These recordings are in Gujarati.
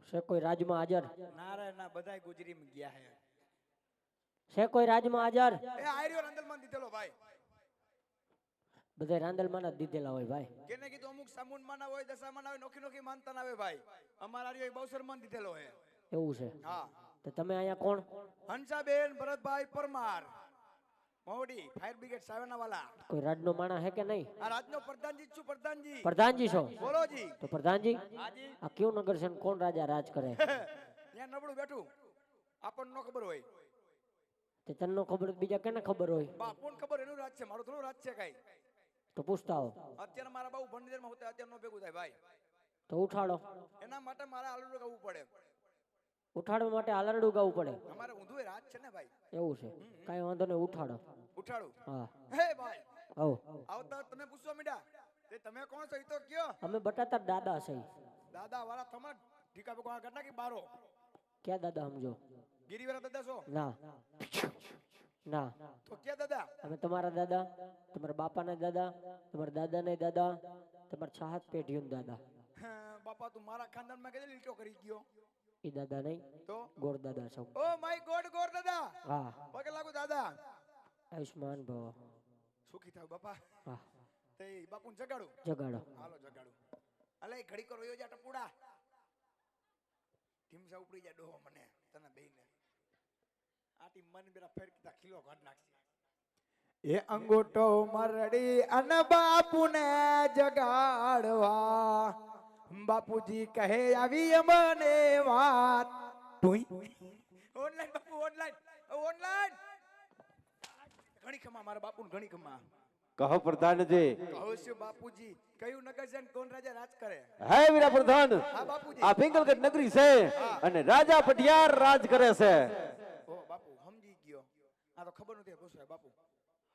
છે કોઈ રાજમાં હાજર? ના રે ના, બધાય ગુજરીમાં ગયા હે. છે કોઈ રાજમાં હાજર? એ આર્યો રાંદલમાં દીધેલો ભાઈ. બધા રાંદલમાં જ દીધેલા હોય ભાઈ. કેને કીધું અમુક સામુનમાં ના હોય, દશામાં ના હોય, નોખી નોખી માનતા ના આવે ભાઈ. અમારા આર્યો બહુસરમાં દીધેલો હે. એવું છે? હા. તો તમે અહીંયા કોણ? Hansaben Bharatbhai Parmar, મોવડી fire brigade સાવનાવાલા. કોઈ રાજનો માણા હે કે નહીં? આ રાજનો પ્રધાનજી છું. પ્રધાનજી. પ્રધાનજી છો? બોલો જી. તો પ્રધાનજી હાજી. આ કયું નગર છે ને કોણ રાજા રાજ કરે? ત્યાં નબળું બેઠું, આપણને ન ખબર હોય. તે તને ખબર બીજા કેને ખબર હોય? બાપુને ખબર એનું રાજ છે, મારું થોડું રાજ છે કઈ. તો પૂછતા હો. અત્યારે મારા બહુ ભંડેરમાં હોતા, અત્યારે નો ભેગું થાય ભાઈ. તો ઉઠાડો. એના માટે મારા આલુડું ગાવું પડે. ઉઠાડવા માટે આલરડું ગાવું પડે. અમારે ઊંધું રાજ છે ને ભાઈ. એવું છે? કાઈ વાંધો નહીં, ઉઠાડો. ઉઠાડું. હા. હે ભાઈ. આવો. આવતા તમે પૂછવા મીડા તે તમે કોણ છો? ઈ તો કયો. અમે બટાતા દાદા છે. દાદા વાળા તમાર ઠીકા પકવા કરતા કે બારો? ક્યાં દાદા સમજો? ગિરિવાળા દાદા છો? ના ના. તો ક્યાં દાદા? અમે તમારા દાદા, તમારા બાપાના દાદા, તમારા દાદાના દાદા, તમારા છાહત પેઢીઓના દાદા. બાપા તું મારા ખાનદાનમાં કેદી લીટો કરી ગયો? એ દાદા નહીં તો ગોર દાદા છો. ઓ માય ગોડ, ગોર દાદા. હા. પગે લાગુ દાદા. આયુષ્માન ભવ. સુખી થાવ બાપા. હા. તે બાપુને જગાડું. જગાડો. હાલો જગાડું. અલે ઘડી કરો યોજા ટપુડા. ટીમસા ઉપડી જા ડોહો મને તને બેઈને. આ ટીમ મને બેરા ફેર કીધા ખીલો કાઢ નાખશે. એ અંગૂઠો મરડી અને બાપુને જગાડવા, બાપુજી કહે આવી મને વાત. ઓનલાઈન બાપુ ઓનલાઈન ઓનલાઈન. ઘણી ખમા મારા બાપુને ઘણી ખમા. કહો પ્રધાનજી. કહો છું બાપુજી, કયું નગર છે ને કોણ રાજા રાજ કરે? હે વીરા પ્રધાન, હા બાપુજી. આ પિંગલગઢ નગરી છે અને રાજા પટિયાર રાજ કરે છે. ઓ બાપુ સમજી ગયો. આ તો ખબર નથી પૂછવાય બાપુ.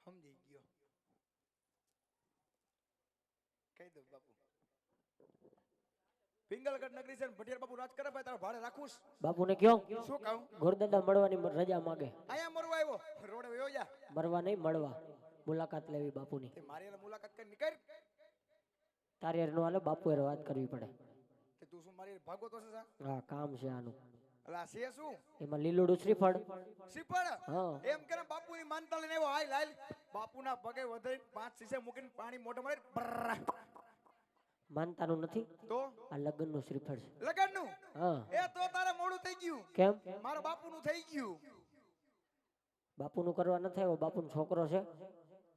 સમજી ગયો. કહી દઉં બાપુ. પિંગલગઢ નગરી છે ને ભટિયાર બાપુ રાજ કરે ભાઈ, તારો ભાડે રાખું. બાપુને કયો શું કહું? ગોરદાદા મળવાની રજા માંગે. અહીંયા મરવા આવ્યો, રોડે વયો જા. મરવા નહીં, મળવા. મુલાકાત લેવી બાપુની. તે મારી હારે મુલાકાત કરી નીકળ. તારી હારે નો હાલે, બાપુ હારે વાત કરવી પડે. તે તું શું મારી હારે ભાગો તો છે? હા, કામ છે આનું. અલા છે શું? એમાં લીલુડું શ્રીફળ. શ્રીફળ? હા. એમ કે બાપુની માનતા લઈને આવ્યો. હાલ હાલ. બાપુના પગે વધે 5 સીસે મૂકીને પાણી મોઢે મારી. માનતાનું નથી તો આ લગ્નનું શ્રીફળ છે. લગનનું? હા. એ તો તારે મોડું થઈ ગયું. કેમ? મારા બાપુનું થઈ ગયું. બાપુનું કરવા નથી આવ્યો, બાપુનો છોકરો છે.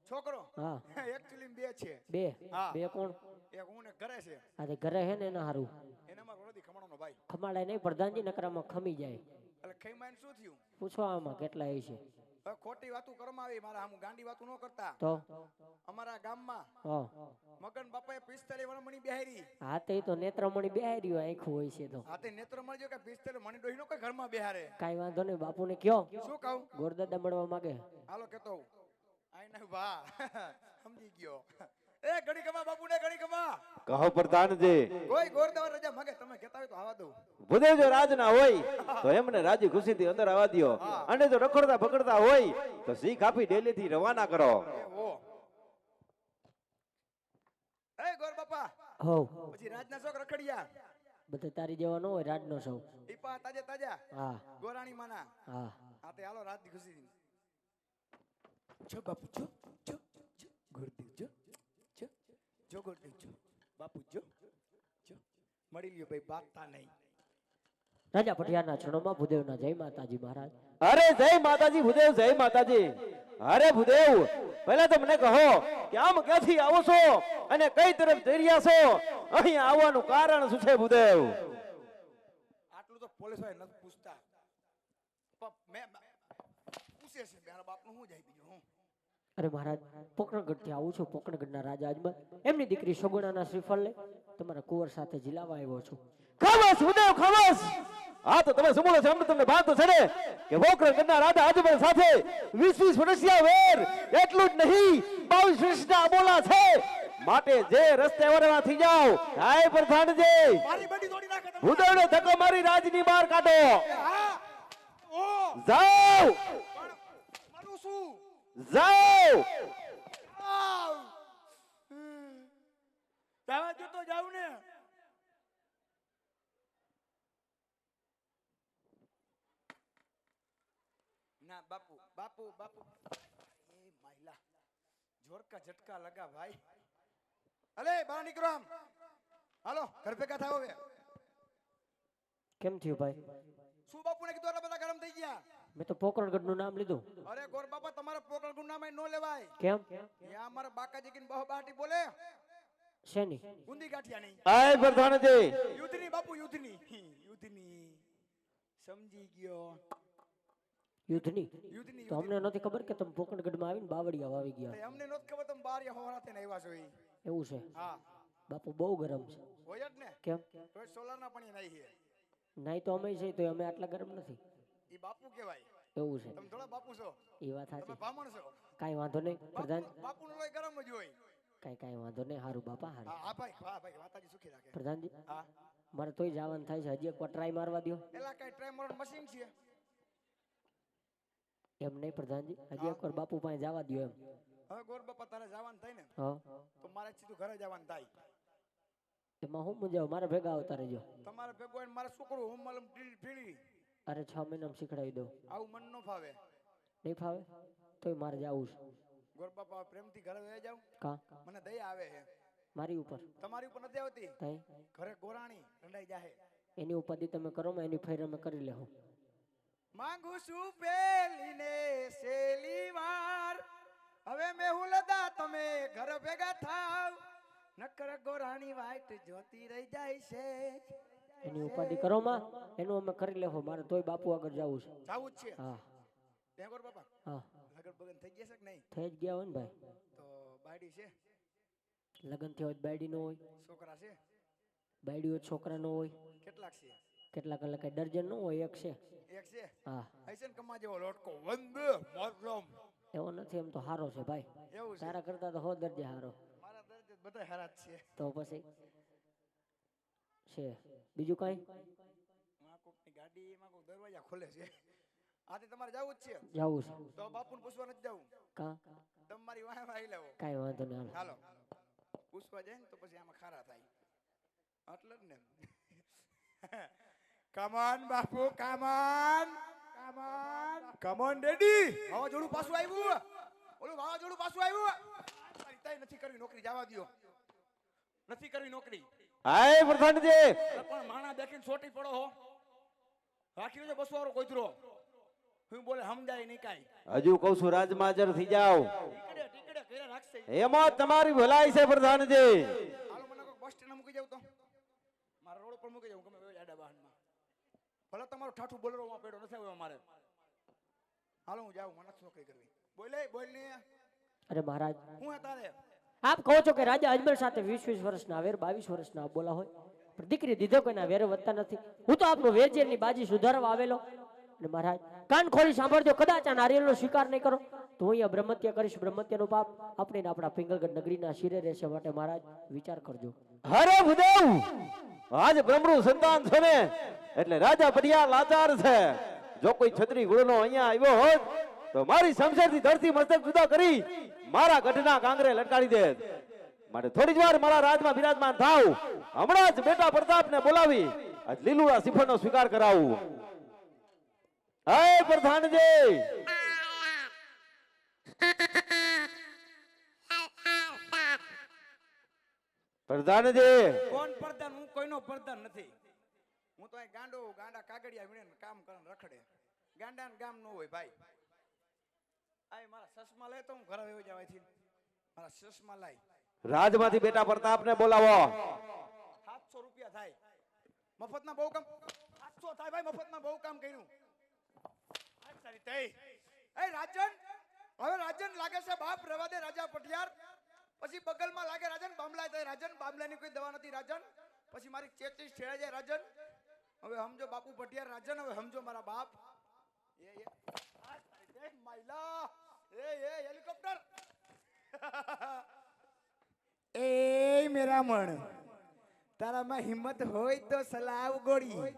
છોકરો? હા. એકચ્યુઅલી બે છે. બે? હા. બે કોણ? એક હું ને ઘરે છે. આ તે ઘરે હે ને એના હારું એનામાં રોડી ખમણોનો ભાઈ. ખમાડાય નહીં, પ્રધાનજી નકરામાં ખમી જાય. એટલે ખઈમાઈને શું થયું? પૂછો આમાં કેટલા એ છે. હવે ખોટી વાતું કરવામાં આવી. મારા હું ગાંડી વાતું ન કરતા. તો અમારા ગામમાં હા. મગન બાપાએ 45 વણમણી બેહારી. હા, તે તો નેત્રમણી બેહારી હોય, આંખું હોય છે તો. હા તે નેત્ર મળજો કે 45 મણી ડોહી નો કોઈ ઘરમાં બેહારે. કાઈ વાંધો નહીં, બાપુને કયો. શું કહું? ગોરદાદા મળવા માંગે. હાલો કેતો આઈ ના ભા. સમજી ગયો. એ ઘડી કમા બાપુને ઘડી કમા. કહો પ્રધાનજી. કોઈ ગોરદાવા રજા માંગે તમે કહેતા હોય તો આવા દઉં. ભૂદેવ જો રાજ ના હોય તો એમને રાજી ખુશીથી અંદર આવવા દ્યો, અને જો રખડતા પકડતા હોય તો શીખ આપી ડેલીથી રવાના કરો. ઓ એ ગોર બાપા. હો. પછી રાજના શોખ રખડિયા. બધે તારી જેવા ન હોય, રાજનો સૌ. ઈપા તાજા તાજા. હા. ગોરાણી માના. હા. આ તે હાલો રાત ખુશી. જો બાપુ જો જો જો ગોરદેવ જો જો જો ગોરદેવ જો બાપુ જો જો મળી લ્યો ભાઈ, બાતતા નહીં. રાજા પટિયારના ચરણોમાં ભૂદેવના જય માતાજી મહારાજ. અરે જય માતાજી ભૂદેવ, જય માતાજી. અરે ભૂદેવ, પહેલા તો મને કહો કે આમ ક્યાંથી આવો છો અને કઈ તરફ જઈ રહ્યા છો? અહીં આવવાનું કારણ શું છે ભૂદેવ? આટલું તો પોલીસ વાળા નથી પૂછતા. મેં પૂછે છે મારા બાપનું શું જાય બીજું હું. અરે મહારાજ, પોકરણગઢ થી આવું છું. પોકરણગઢના રાજા અજમલ એમની દીકરી સોગણાના શ્રીફળ લઈ તમારા કુંવર સાથે જીલાવા આવ્યો છું. ખમસ ભૂદેવ ખમસ. હા તો તમે સમૂળો છે, અમને તમને ભાન તો છે ને કે પોકરણગઢના રાજા અજમલ સાથે 20 વર્ષિયા વેર, એટલું જ નહીં 22 વર્ષના અબોલા છે. માટે જે રસ્તે વરવા થઈ જાઓ. હાય પ્રધાનજી, મારી બડી તોડી નાખે તમે. ભૂદેવનો ધક્કો મારી રાજની બહાર કાઢો. હા ઓ જાઓ મારું શું જાઓ. આવ જાવા દો તો જાવ ને. બાપુ બાપુ બાપુ એ માયલા જોરકા ઝટકા લગા ભાઈ અલે બહાર નીકળો આમ હાલો ઘર ભેગા થાઓ હવે કેમ થયું ભાઈ? શું બાપુને કીધું એટલે બધા ગરમ થઈ ગયા મેં તો પોકરણગઢ નું નામ લીધું. અરે ગોર બાપા તમારા પોકળ ગુણ નામે નો લેવાય કેમ? યા અમારા બાકાજી કીને બહુ બાટી બોલે શેની? ગુંદી ગાંઠિયાની આય પ્રધાનજી યુદ્ધની બાપુ યુદ્ધની સમજી ગયો યુદ્ધની? યુદ્ધની તો અમને નથી ખબર કે તમે પોકરણગઢ માં આવીને બાવળિયા વાવી ગયા. તે અમને નોત ખબર તમે બાર હોરા થઈને આવ્યા છો ઈ એવું છે? હા બાપુ બહુ ગરમ છે. હોય જ ને કેમ? તો સોલારના પાણી નહીં છે નાઈ તો અમે છે તો અમે આટલા ગરમ નથી. ઈ બાપુ કહેવાય એવું છે? તમે થોડા બાપુ છો એ વાત તમે સાચી. બ્રાહ્મણ છો કાંઈ વાંધો નહીં પ્રધાન. બાપુનું લોહી ગરમ જ હોય કાંઈ વાંધો નહીં. હારું બાપા હારું. હા ભાઈ માતાજી સુખી રાખે પ્રધાનજી હા મારે તોય જવાનું થાય છે. હજી એકવાર ટ્રાય મારવા દો. એલા કઈ ટ્રાય મારવાનું મશીન છે એમ નહીં પ્રધાનજી, હજી એકવાર બાપુ પાસે જવા દો એમ. હવે ગોર બાપા તારે જવાનું થાય ને હા તો મારે સીધું ઘરે જવાનું થાય એમાં હું મજા આવે? મારા ભેગા આવતા રહેજો. તમારે ભેગો હોય ને મારે છોકરું હું મલમ ફીડી અરે 6 મહિનામાં શીખડાવી દઉં. આવું મન ન ફાવે નહીં ફાવે તોય મારે જવું છે. ગોર બાપા પ્રેમથી ઘરે વહી જાવ કા? મને દયા આવે છે મારી ઉપર તમારી ઉપર નથી આવતી તઈ ઘરે ગોરાણી રંડાઈ જાહે એની ઉપાધિ તમે કરો માં એની ફેર અમે કરી લેવું. માંગુ છું પેલીને સેલી વાર હવે મેં હું લદા તમે ઘર ભેગા થાવ નકર ગોરાણી વાઈટ જોતી રહી જાય છે એની ઉપાધિ કરો માં એનું અમે કરી લેવું. મારે તોય બાપુ આગળ જવું છે. જાવું જ છે હા ત્યાં ગોર બાપા હા લગન બગન થઈ ગયા છે કે નહીં થઈ જ ગયા હોય ને ભાઈ. તો બાયડી છે લગ્ન થયા હોય તો બાયડી નો હોય, છોકરા છે બાયડી હોય તો છોકરા નો હોય. કેટલાક છે કેટલા કલાક દર્જન નો હોય, એક છે. એક છે હા હૈસન કમા જેવો લોટકો વંદે માતરમ એવો નથી, એમ તો હારો છે ભાઈ. એવું છે તારા કરતા તો 100 દરજે હારો. મારા દર્દ બધા હારા જ છે તો પછી છે બીજું કાંઈ? માં કોકની ગાડી માં કોક દરવાજા ખોલે છે આથી તમારે જવું જ છે જવું છે. તો બાપુને પૂછવા નથી જવું કા? તમારી વાહ આવી લેવો કાંઈ વાંધો નહીં હાલો. હાલો પૂછવા જાય ને તો પછી આમાં ખારા થાય એટલે જ ને કમોન બાપુ કમોન કમોન ડેડી વાવાઝોડું પાછું આવ્યું ઓલું વાવાઝોડું પાછું આવ્યું તારી તાઈ નથી કરવી નોકરી જવા દ્યો નથી કરવી નોકરી આય પ્રધાનજી અરે પણ માણા દેખીને છોટી પડો હો રાખી લેજો 200 વાળો કોઈતરો હું બોલે સમજાય નહીં કાઈ હજુ કહું છું રાજમાં હાજર થઈ જાઓ. ટીકડે ઘરે રાખશે એમાં તમારી ભલાઈ છે પ્રધાનજી. હાલો મને કોઈ બસ સ્ટેન્ડ મૂકી જાવ તો મારા રોડ પર મૂકી જાવ ગમે એવા જાડા વાહનમાં ભલે તમારો ઠાઠું બોલરોમાં પડ્યો નથી આવ્યો અમારે હાલો હું જાઉં મને નથી નોકરી કરવી બોલ ને અરે મહારાજ હું હે તારે આપ કહો છો કે રાજા અજમલ સાથે 20 વર્ષના વેર 22 વર્ષના બોલા હોય પણ દીકરી દીધો કોઈના વેર વધતા નથી. હું તો આપનો વેરજેરની બાજી સુધારવા આવેલો. અને મહારાજ કાન ખોલી સાંભળજો, કદાચ આ નારિયેળનો સ્વીકાર નહીં કરો તો હું અહીંયા બ્રહ્મત્ય કરીશ. બ્રહ્મત્યનું પાપ આપણે ને આપણા પિંગલગઢ નગરીના શિરે રહેશે. માટે મહારાજ વિચાર કરજો. હરે ભૂદેવ આજ બ્રહ્મનું સંતાન છે ને એટલે રાજા પડિયા લાચાર છે. જો કોઈ છત્રી ગુણનો અહીંયા આવ્યો હોત તો મારી શમશેરથી ધરતી મસ્તક જુદા કરી મારા ગઢના કાંગરે લટકાડી દે. માટે થોડી જ વાર મારા રાજમાં બિરાજમાન થાવ. હમણાં જ બેટા પ્રતાપને બોલાવી આજ લીલુડા શ્રીફળનો સ્વીકાર કરાવું. હે પ્રધાનજી પ્રધાનજી કોણ પ્રધાન હું કોઈનો પ્રધાન નથી હું તો અહીં ગાંડા કાગડિયા વીણે કામ કરે રખડે ગાંડા ને ગામ નો હોય ભાઈ આ મારા સસમા લે તો હું ઘરે વહી જવાથી મારા સસમા લાય રાજમાંથી બેટા પ્રતાપને બોલાવો. 700 રૂપિયા થાય મફતના બહુ કામ 700 થાય ભાઈ મફતમાં બહુ કામ કર્યું આ સારી તઈ એ રાજન હવે રાજન લાગે છે બાપ રવા દે રાજા પટિયાર પછી બગલમાં લાગે રાજન બામલા થાય રાજન બામલાની કોઈ દવા નથી રાજન પછી મારી ચેચીસ છેડા જાય રાજન હવે સમજો બાપુ પટિયાર રાજન હવે સમજો મારા બાપ એ આ સારી તઈ માઈલા એ હેલિકોપ્ટર એ મેરા મણ તારામાં હિંમત હોય તો સલાવ ગોળી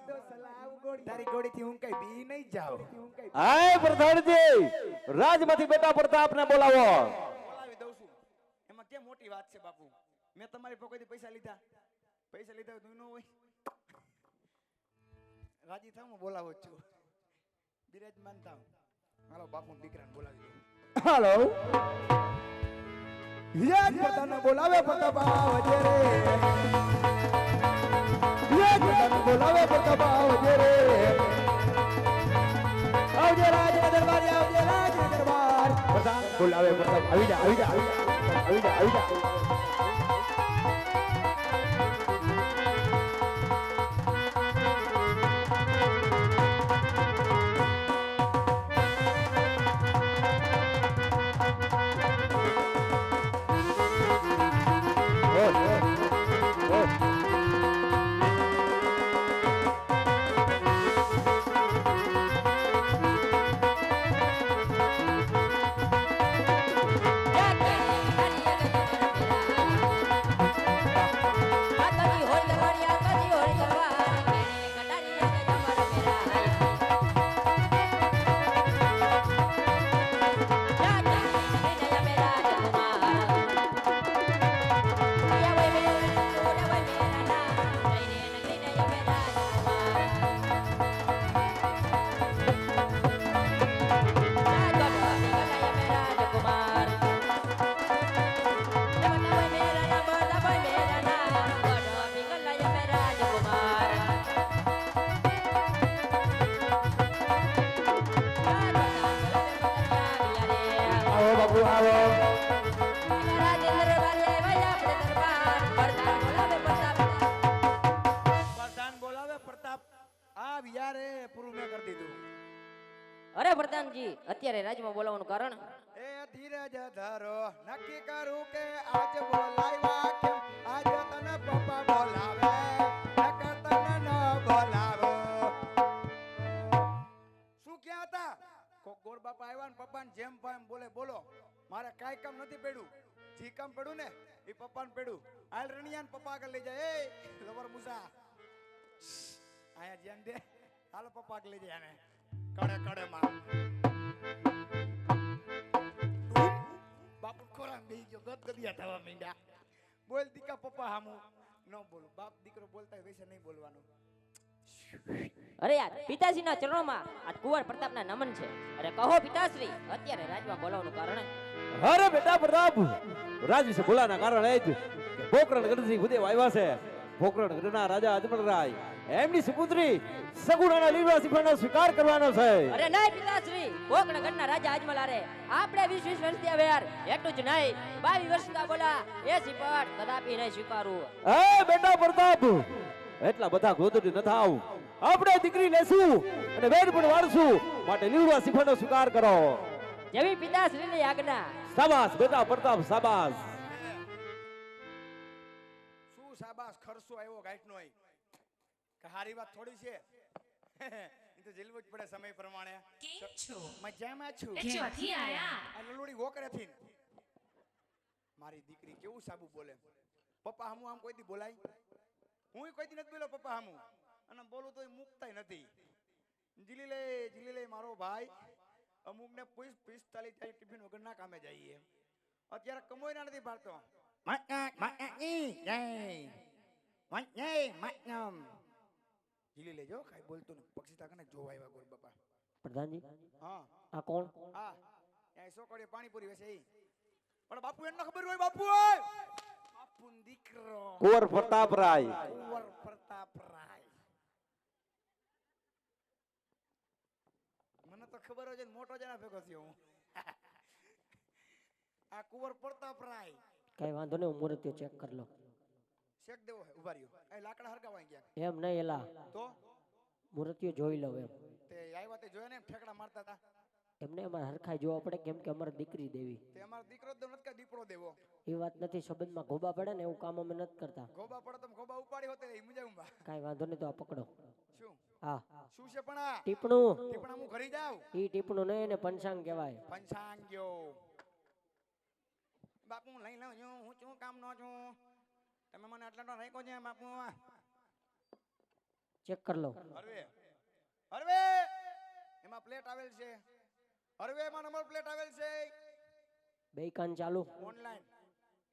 તારી ગોળીથી હું કઈ બી નહીં જાઉં હે પ્રધાનજી રાજમાંથી બેટા પ્રતાપને બોલાવો. બોલાવી દઉં છું એમાં કેમ મોટી વાત છે બાપુ મેં તમારી પકોડી પૈસા લીધા તો ન હોય રાજી થાવ હું બોલાવો જ છું બિરાજમાન થાવ હાલો બાપુ દીકરાને બોલાવી દો. હાલો યજ પ્રતાપને બોલાવે પ્રતાપ આવજે રે. યજ પ્રતાપને બોલાવે પ્રતાપ આવજે રે. આવજે રાજ દરબાર આવજે રાજ દરબાર. પ્રધાન બોલાવે પ્રતાપ આવી જા આવી જા આવી જા આવી જા પ્રધાન બોલાવે પ્રતાપ આવ્યા રે. પૂરું મેં કરી દીધું. અરે પ્રધાનજી અત્યારે રાજમાં બોલાવવાનું કારણ એ ધીરજ ધરો નક્કી કરું કે આજ બોલાવ્યા કેમ. આજ તને પપ્પા બોલાવે નકર તને ન બોલાવો. શું ક્યાં હતા? કોક ગોર બાપા આવ્યા ને પપ્પાને જેમ ભાઈ એમ બોલે બોલો. મારે કાંઈ કામ નથી પડ્યું. જી કામ પડ્યું ને એ પપ્પાને પડ્યું. હાલ રણિયાન પપ્પા આગળ લઈ જાય. એ લવર મુસા આયા જેમ દે. હાલો પપ્પા આગળ લઈ જાય આને. કડે કડે માં બાપુ ખોરાક બેહી ગયો. ગદગદિયા થવા માંડ્યા. બોલ દીકા પપ્પા હામું ન બોલું. બાપ દીકરો બોલતા હોય વૈસે નહીં બોલવાનું. અરે યાર પિતાશ્રીના ચરણોમાં આ કુંવર પ્રતાપના નમન છે. અરે કહો પિતાશ્રી અત્યારે રાજમાં બોલાવવાનું કારણ અરે બેટા પ્રતાપ રાજ વિશે બોલાના કારણ એ જ કે પોકરણ ગઢથી ભૂદેવ આવ્યા છે. પોકરણ ગઢના રાજા અજમલરાય એમની સુપુત્રી સગુણાના લીલવા સિંહનો સ્વીકાર કરવાનો છે. અરે નહીં પિતાશ્રી કોકણગઢના રાજા આજમલારે આપણે 20 વર્ષથી આવ્યા એટલું જ નહીં 22 વર્ષના બોલા એ સિપટ કદાપી નહીં સ્વીકારું. એ બેટા પ્રતાપ એટલા બધા ગોદડી ન થાવ. આપણે દીકરી લેશું અને બેન પણ વાળશું માટે લીલવા સિંહનો સ્વીકાર કરો. જેવી પિતાશ્રીની આજ્ઞા. શાબાશ બેટા પ્રતાપ શાબાશ. શું શાબાશ ખર્ચો આવ્યો ગાંઠ નો કે હારી વાત થોડી છે. એ તો જેલવું જ પડે સમય પ્રમાણે. કેમ છો? મજામાં છું. એ ચોથી આયા? આ લલુડી વોકરેથી મારી દીકરી કેવું સાબુ બોલે. પપ્પા હામું આમ કોઈ દી બોલાય? હું કોઈ દી નથી બોલ્યો પપ્પા હામું. અને બોલું તો મુકતાય નથી. જીલી લે મારો ભાઈ. અમુક ને 45 ટિફિન વગર ના કામે જઈએ. અત્યારે કમોઈ ના નથી પાડતો. જીલી લેજો કાઈ બોલતો ને પક્ષી તાકને જોવા આવ્યા ગોર બાપા. પ્રધાનજી હા આ કોણ? હા એ સોકડીએ પાણીપુરી વેસે ઈ. પણ બાપુ એને ખબર હોય બાપુ હોય. બાપુ દીકરો કુંવર પ્રતાપરાય. કુંવર પ્રતાપરાય. મને તો ખબર હોય છે મોટો જણા ભેગો થયો હું. આ કુંવર પ્રતાપરાય. કઈ વાંધો નહીં, હું મૂર્તિઓ ચેક કરી લો. શેક દેવો હે ઉભા રહ્યો. એ લાકડા હરગાવાઈ ગયા. એમ નહીં એલા તો મૂર્તિઓ જોઈ લઉં એમ. તે આવ્યા તે જોયા ને એમ ઠેકડા મારતા હતા. એમને અમારે હરખાઈ જોવા પડે કેમ કે અમારે દીકરી દેવી. તે અમારો દીકરો તો નથી કે દીપડો દેવો. એ વાત નથી, સંબંધમાં ગોબા પડે ને એવું કામ અમે નથી કરતા. ગોબા પડે તો ગોબા ઉપાડી હોતે એ મુજા ઉંબા. કાઈ વાંધો નહીં, તો આ પકડો. શું હા શું છે પણ આ ટીપણું. ટીપણા હું ઘરી જાવ. ઈ ટીપણું નહીં ને પંચાંગ કહેવાય. પંચાંગ્યો. બાપુ લઈ લઉં છું. હું શું કામ નો છું. તમે મને આટલા તો રાખ્યો છે બાપુ. ચેક કરી લો. હરવે હરવે એમાં પ્લેટ આવેલ છે. હરવે એમાં નંબર પ્લેટ આવેલ છે. બે કાન ચાલુ. ઓનલાઈન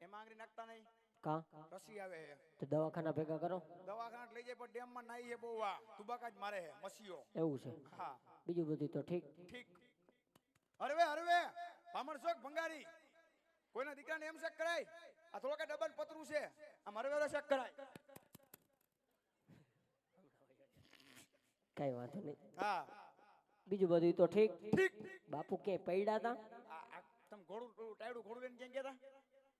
એમાં આંગળી નાખતા નહીં. કા રસી આવે છે. તો દવાખાના ભેગા કરો. દવાખાના લઈ જાય પણ ડેમમાં નાઈ છે બહુ આ તુબાકા જ મારે છે મસીઓ. એવું છે. હા બીજું બધું તો ઠીક. ઠીક. હરવે હરવે પામણ શોખ ભંગારી કોઈના દીકરાને એમ શેક કરાય આ થોડો કે ડબલ પતરું છે આમ હરવે હરવે શેક કરાય કઈ વાંધો નહીં હા બીજું બધું તો ઠીક ઠીક બાપુ ક્યાંય પડ્યા હતા તમે ઘોડું ટાયડું ઘોડું લઈને ક્યાં ગયા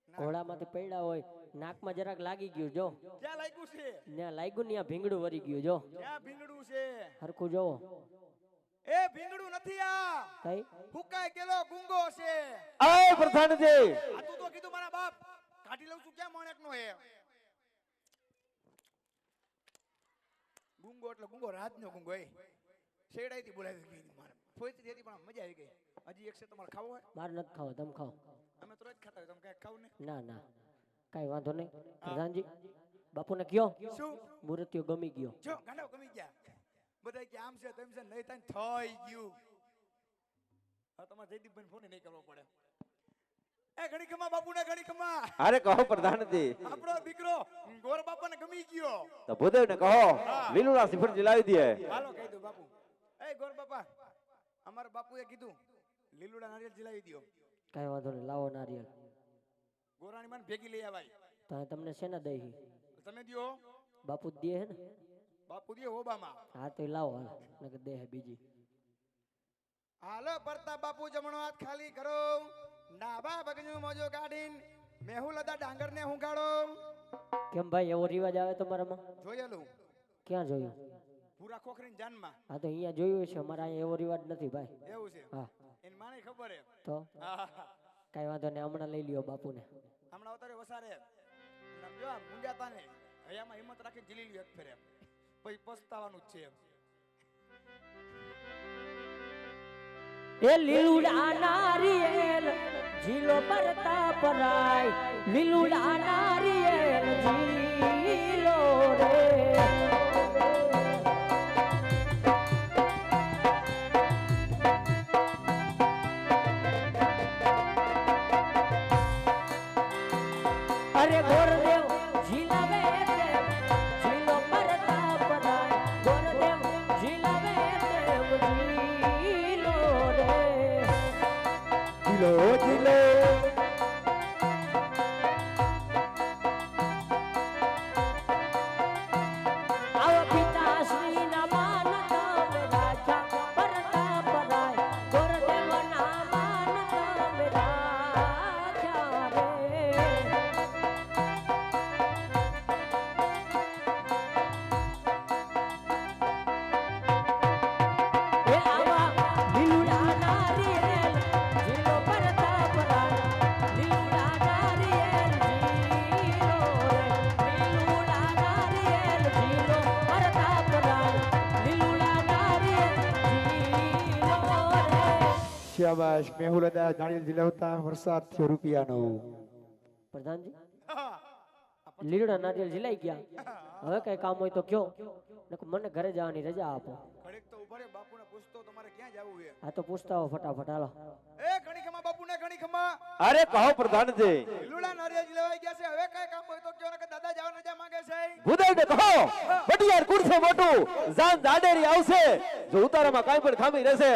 હતા ઘોડામાંથી પડ્યા હોય નાકમાં જરાક લાગી ગયું જો ક્યાં લાગ્યું છે ત્યાં લાગ્યું ને ત્યાં ભીંગડું વરી ગયું જો ક્યાં ભીંગડું છે હરખું જોવો એ ભીંગડું નથી આ કઈ હુકાઈ ગયેલો ગુંગો છે આય પ્રધાનજી આ તું તો કીધું મારા બાપ કાઢી લઉં છું ક્યાં માણેક નો હે ગુંગો એટલે ગુંગો રાતનો ગુંગો એ શેડાઈ થી બોલાવી ગઈ મારે ફોઈતી હતી પણ મજા આવી ગઈ હજી એક છે તમારે ખાવો હોય મારે નથી ખાવો તમે ખાઓ અમે તો રોજ ખાતા હોય તમે કઈ ખાવ ને ના ના કઈ વાંધો નહીં પ્રધાનજી બાપુને કયો શું મૂર્તિઓ ગમી ગયો જો ગાંડા ગમી ગયા બધા કે આમ છે તેમ છે નહીં થાય થઈ ગયું હવે તમારે જયદીપભાઈ ફોન નહીં કરવો પડે એ ઘણી ખમા બાપુને ઘણી ખમા અરે કહો પ્રધાનજી આપણો દીકરો ગોર બાપાને ગમી ગયો તો ભૂદેવને કહો લીલુડા શ્રીફળજી લાવી દે હાલો કહી દો બાપુ એ ગોર બાપા અમારા બાપુએ કીધું લીલુડા નારિયેળ જીલાવી દો કઈ વાંધો નહીં લાવો નારિયેળ ગોરાણી માં ભેગી લઈ આવાય તો અહીં તમને શેના દઈ તમે દ્યો બાપુ જ દે હે ને બાપુ દ્યો ઓબામાં હા તો ઈ લાવો હાલ નકર દે હે બીજી હાલો પરતા બાપુ જમણો હાથ ખાલી કરો ડાબા પગનું મોજો કાઢીને મેહુલ હતા ડાંગર ને હુંગાડો કેમ ભાઈ એવો રિવાજ આવે તમારામાં જોયેલું ક્યાં જોયું પૂરા ખોખરીને જાનમાં હા તો અહીંયા જોયું છે અમારા અહીંયા એવો રિવાજ નથી ભાઈ એવું છે હા એને માને ખબર હે તો હા કઈ વાંધો નહીં હમણાં લઈ લ્યો બાપુને હમણાં અવતારે વસારે સમજો આ મુંજાતા ને હયામાં હિંમત રાખીને જીલી લ્યો એક ફેરે પછી પસ્તાવાનું જ છે એ લીલુડા નારિયેલ ઝીલો પરતા પરાય લીલુડા નારિયેલ ઝીલો રે અરે ગોરદેવ ઝીલાવે ઝીલો પરતા પરાય ગોરદેવ ઝીલાવે ઝીલો રે જીલો જીલો આવ પિતાશ્રી ના માન તમે રાખ્યા પરતા પરાય ગોરદેવ ના માન તમે રાખ્યા રે એ આવા લીલુડા નારિયેલ ઝીલો પરતા પરાય લીલુડા નારિયેલ ઝીલો રે લીલુડા નારિયેલ ઝીલો પરતા પરાય લીલુડા નારિયેલ ઝીલો રે શાબાશ મેહુલદા નાળિયેર જીલાવતા વરસાદ થયો રૂપિયાનો પ્રધાનજી લીલુડા નારિયેલ ઝીલાઈ ગયા હવે કઈ કામ હોય તો કયો નકર મને ઘરે જવાની રજા આપો ઘડીક તો ઉભા રે બાપુને પૂછતો તમારે ક્યાં જવું છે આ તો પૂછતા હો ફટાફટ હાલો એ ઘણી ખમા બાપુને ઘણી ખમા અરે કહો પ્રધાનજી લીલુડા નારિયેળ લેવાઈ ગયા છે હવે કઈ કામ હોય તો કયો ને દાદા જવા રજા માંગે છે ભૂદેવને કહો બટિયાર કુડશે મોટું જાન જાડેરી આવશે જો ઉતારામાં કાંઈ પણ ખામી રહેશે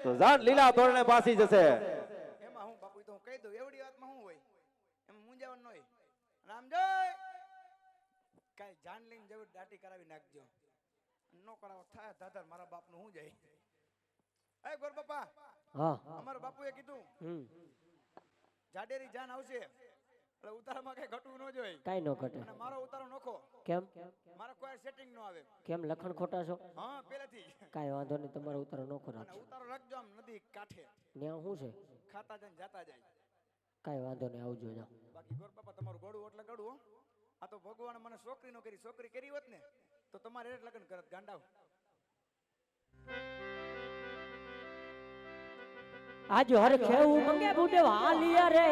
તો જાન લીલા તોરણે પાસી જશે એમાં હું બાપુ તો હું કહી દઉં એવડી વાતમાં શું હોય એમાં મૂંઝાવાનું ન હોય રામ જય કાઈ જાન લઈને જવું દાટી કરાવી નાખજો નો કરાવો થાય દાદા મારા બાપનું હું જાય એ ગોર બાપા હા અમારા બાપુએ કીધું જાડેરી જાન આવશે એટલે ઉતારામાં કઈ ઘટવું ન જોઈએ કાઈ ન ઘટે અને મારો ઉતારો નોખો કેમ મારા કોઈ સેટિંગ ન આવે કેમ લખણ ખોટા છો હા પહેલેથી કાઈ વાંધો નહીં તમારો ઉતારો નોખો અને રાખજો ઉતારો રાખજો આમ નદી કાંઠે ત્યાં શું છે ખાતા જાય ને જાતા જાય કાઈ વાંધો નહીં આવજો જાઓ બાકી ગોર બાપા તમારું ગળું એટલે ગળું હો. આ તો ભગવાન મને છોકરી નો કરી છોકરી કરી હોત ને તો તમારે એ જ લગ્ન કરત ગાંડાવ આજ હર ખેવું મંગે બુડે વાલિયા રે